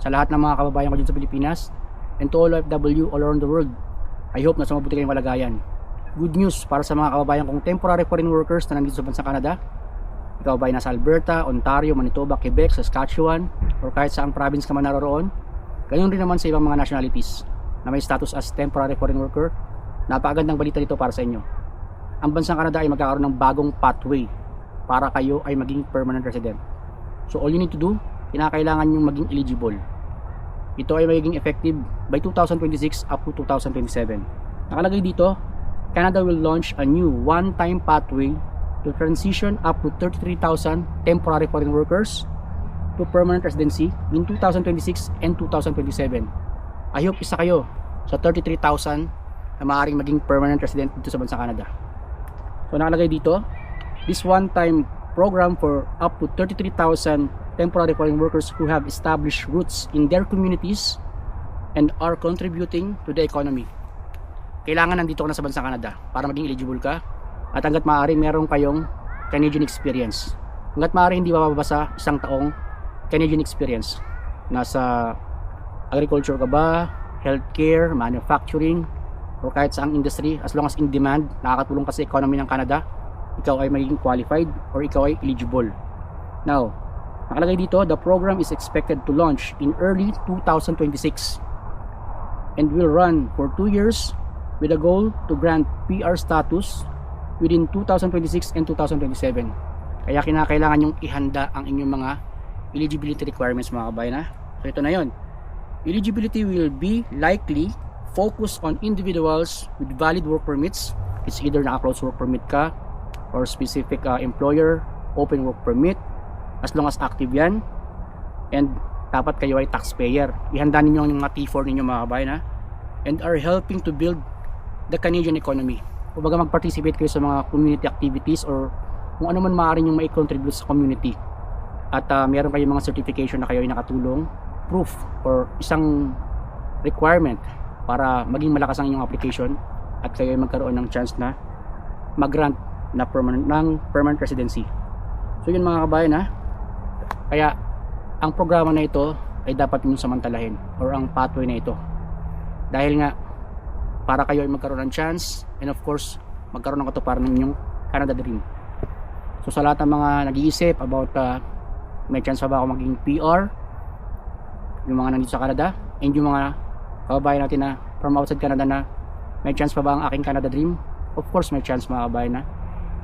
sa lahat ng mga kababayan ko dyan sa Pilipinas and to all OFW all around the world. I hope na sa mabuti kayong kalagayan. Good news para sa mga kababayan kong temporary foreign workers na nandito sa bansang Canada. Ikaw ba ay nasa Alberta, Ontario, Manitoba, Quebec, Saskatchewan, or kahit saang province ka man naroon. Ganyan rin naman sa ibang mga nationalities na may status as temporary foreign worker. Napakagandang balita dito para sa inyo. Ang bansang Canada ay magkakaroon ng bagong pathway para kayo ay maging permanent resident. So all you need to do, kinakailangan yung maging eligible. Ito ay magiging effective by 2026 up to 2027. Nakalagay dito, Canada will launch a new one-time pathway to transition up to 33,000 temporary foreign workers to permanent residency in 2026 and 2027. I hope isa kayo sa 33,000 na maaaring maging permanent resident dito sa bansang Canada. So nakalagay dito, this one-time program for up to 33,000 temporary foreign workers who have established roots in their communities and are contributing to the economy. Kailangan nandito ka na sa bansang Canada para maging eligible ka. At hanggat maaari meron kayong Canadian experience. Hanggat maaari hindi mababasa isang taong Canadian experience. Nasa agriculture ka ba, healthcare, manufacturing, or kahit saang industry, as long as in demand, nakakatulong ka sa economy ng Canada, ikaw ay magiging qualified or ikaw ay eligible. Now, nakalagay dito, the program is expected to launch in early 2026 and will run for 2 years with a goal to grant PR status within 2026 and 2027. Kaya kinakailangan yung ihanda ang inyong mga eligibility requirements mga kabayan. So ito na yon. Eligibility will be likely focused on individuals with valid work permits. It's either naka-close work permit ka or specific employer open work permit, as long as active yan, and dapat kayo ay taxpayer. Ihanda ninyo yung mga T4 ninyo mga kabayan, and are helping to build the Canadian economy. Kumbaga mag-participate kayo sa mga community activities or kung ano man maaari yung mai-contribute sa community. At meron kayong mga certification na kayo ay nakatulong, proof or isang requirement para maging malakas ang inyong application at kayo ay magkaroon ng chance na mag-grant na permanent residency. So yun mga kabayan Kaya ang programa na ito ay dapat ninyong samantalahin or ang pathway na ito. Dahil nga para kayo ay magkaroon ng chance and of course magkaroon ng katuparan ng inyong Canada Dream. So sa lahat ng mga nag-iisip about may chance pa ba ako maging PR, yung mga nandito sa Canada, and yung mga kababayan natin na from outside Canada na may chance pa ba ang aking Canada Dream, of course may chance mga kababayan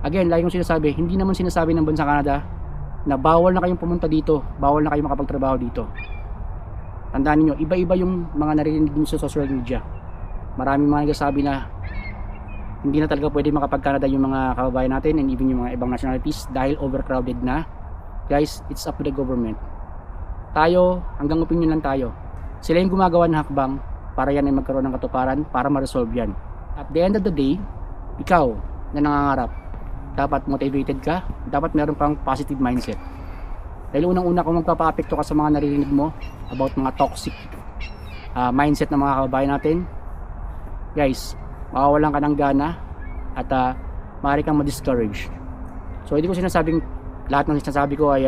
Again, lagi kong sinasabi, hindi naman sinasabi ng bansang Canada na bawal na kayong pumunta dito, bawal na kayong makapagtrabaho dito. Tandaan niyo, iba-iba yung mga naririnig niyo sa social media. Maraming mga nagsasabi na hindi na talaga pwede makapag-Canada yung mga kababayan natin and even yung mga ibang nationalities dahil overcrowded na. Guys, it's up to the government. Tayo, hanggang opinion lang tayo. Sila yung gumagawa ng hakbang para yan ay magkaroon ng katuparan para ma-resolve yan. At the end of the day, ikaw na nangangarap, dapat motivated ka, dapat meron kang positive mindset. Dahil unang-una kung magpapa-apekto ka sa mga naririnig mo about mga toxic mindset ng mga kababayan natin, guys, mawawalan ka ng gana at maaari kang ma-discourage. So hindi ko sinasabing lahat ng sinasabi ko ay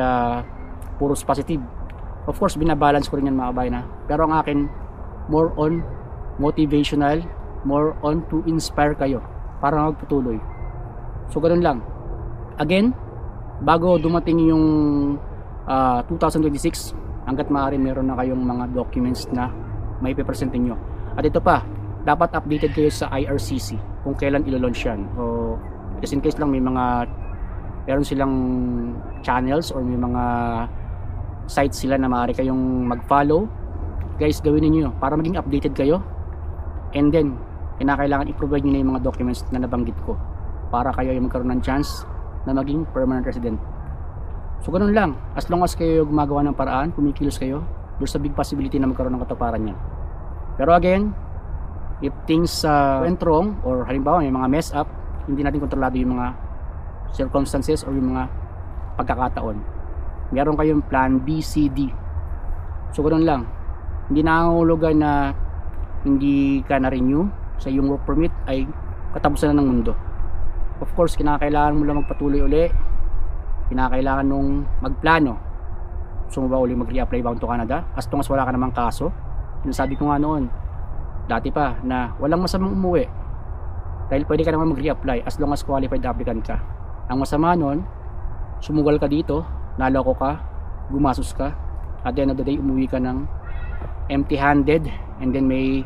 puros positive. Of course binabalance ko rin yan mga kababayan pero ang akin more on motivational, more on to inspire kayo para magpatuloy. So ganun lang. Again, bago dumating yung 2026, hanggat maaari meron na kayong mga documents na may ipipresent nyo. At ito pa, dapat updated kayo sa IRCC kung kailan ilo-launch yan. O just in case lang meron silang channels or may mga sites sila na maaari kayong mag-follow. Guys, gawin niyo para maging updated kayo. And then, kinakailangan i-provide niyo na yung mga documents na nabanggit ko para kayo ay magkaroon ng chance na maging permanent resident. So ganun lang, as long as kayo gumagawa ng paraan, kumikilos kayo, there's a big possibility na magkaroon ng katuparan yan. Pero again, if things went wrong or halimbawa may mga mess up, hindi natin kontrolado yung mga circumstances or yung mga pagkakataon. Meron kayong plan B, C, D. So ganun lang, hindi nangangahulugan na hindi ka na-renew sa iyong work permit ay katapusan na ng mundo. Of course, kinakailangan mo lang magpatuloy uli, kinakailangan nung magplano gusto mo ba uli mag-reapply bound to Canada as long as wala ka namang kaso. Sinasabi ko nga noon dati pa na walang masamang umuwi dahil pwede ka naman mag-reapply as long as qualified applicant ka. Ang masama noon, sumugal ka dito, naloko ka, gumasos ka, at the end of the day umuwi ka ng empty handed, and then may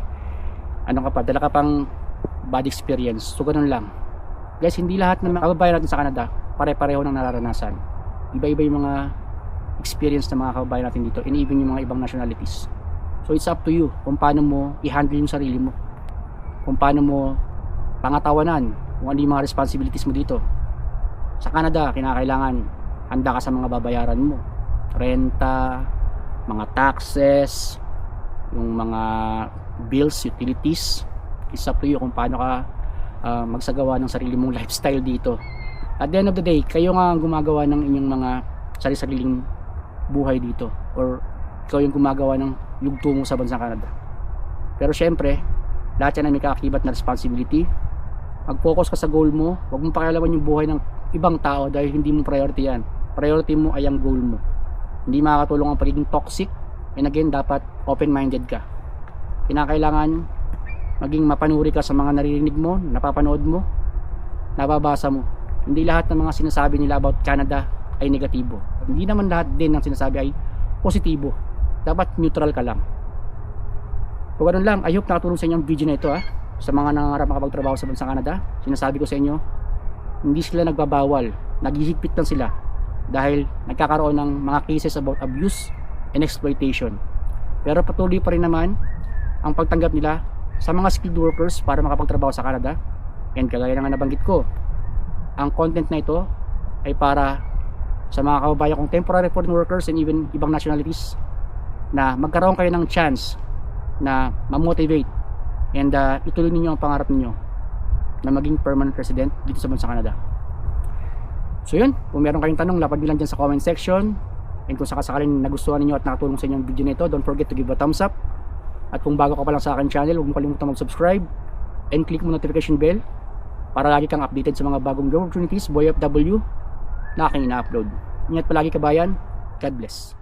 dala ka pang bad experience. So ganun lang guys, hindi lahat ng mga kababayan natin sa Canada pare-pareho ng nararanasan. Iba-iba yung mga experience ng mga kababayan natin dito, and even yung mga ibang nationalities. So it's up to you kung paano mo i-handle yung sarili mo, kung paano mo pangatawanan kung ano yung mga responsibilities mo dito. Sa Canada, kinakailangan handa ka sa mga babayaran mo, renta, mga taxes, yung mga bills, utilities. It's up to you kung paano ka magsagawa ng sarili mong lifestyle dito. At the end of the day, kayo nga ang gumagawa ng inyong mga sarili-sariling buhay dito, or ikaw yung gumagawa ng yugto mo sa bansang Canada. Pero syempre, lahat yan ay may kaakibat na responsibility. Mag-focus ka sa goal mo, huwag mong pakialaman yung buhay ng ibang tao dahil hindi mo priority yan. Priority mo ay ang goal mo. Hindi makakatulong ang pagiging toxic, and again, dapat open-minded ka. Kinakailangan maging mapanuri ka sa mga naririnig mo, napapanood mo, nababasa mo. Hindi lahat ng mga sinasabi nila about Canada ay negatibo. Hindi naman lahat din ng sinasabi ay positibo. Dapat neutral ka lang. Kung ganun lang, I hope nakatulong sa inyo ang video na ito sa mga nangarap makapagtrabaho sa bansang Canada. Sinasabi ko sa inyo, hindi sila nagbabawal, naghihigpit lang sila dahil nagkakaroon ng mga cases about abuse and exploitation. Pero patuloy pa rin naman ang pagtanggap nila sa mga skilled workers para makapagtrabaho sa Canada. And kagaya na nga nabanggit ko, ang content na ito ay para sa mga kababayan kong temporary foreign workers and even ibang nationalities na magkaroon kayo ng chance na ma-motivate and ituloy ninyo ang pangarap ninyo na maging permanent resident dito sa bansang Canada. So yun, kung meron kayong tanong, lapad nyo lang dyan sa comment section. And kung sakasakaling nagustuhan ninyo at nakatulong sa inyo ang video nito, don't forget to give a thumbs up. At kung bago ka pa lang sa akin channel, huwag mo kalimutan mag-subscribe and click mo notification bell para lagi kang updated sa mga bagong job opportunities, Boy FW, na aking ina-upload. Ingat palagi kabayan, God bless.